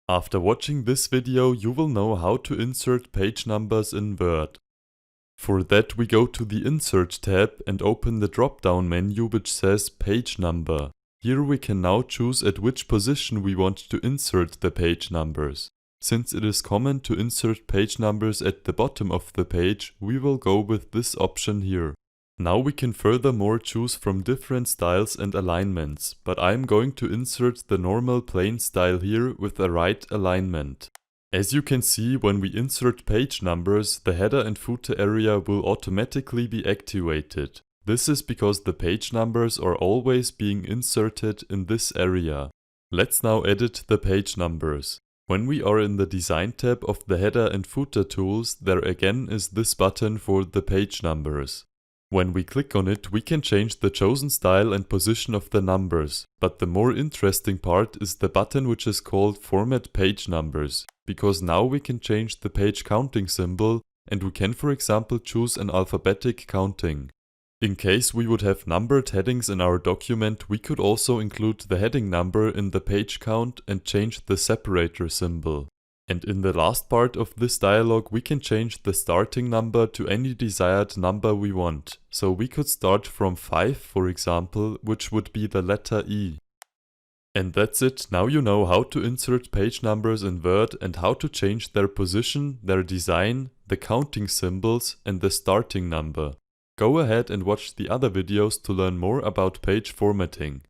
After watching this video, you will know how to insert page numbers in Word. For that, we go to the Insert tab and open the drop-down menu which says Page Number. Here we can now choose at which position we want to insert the page numbers. Since it is common to insert page numbers at the bottom of the page, we will go with this option here. Now we can furthermore choose from different styles and alignments, but I am going to insert the normal plain style here with a right alignment. As you can see, when we insert page numbers, the header and footer area will automatically be activated. This is because the page numbers are always being inserted in this area. Let's now edit the page numbers. When we are in the Design tab of the header and footer tools, there again is this button for the page numbers. When we click on it, we can change the chosen style and position of the numbers, but the more interesting part is the button which is called Format Page Numbers, because now we can change the page counting symbol and we can, for example, choose an alphabetic counting. In case we would have numbered headings in our document, we could also include the heading number in the page count and change the separator symbol. And in the last part of this dialog, we can change the starting number to any desired number we want. So we could start from 5, for example, which would be the letter E. And that's it. Now you know how to insert page numbers in Word and how to change their position, their design, the counting symbols, and the starting number. Go ahead and watch the other videos to learn more about page formatting.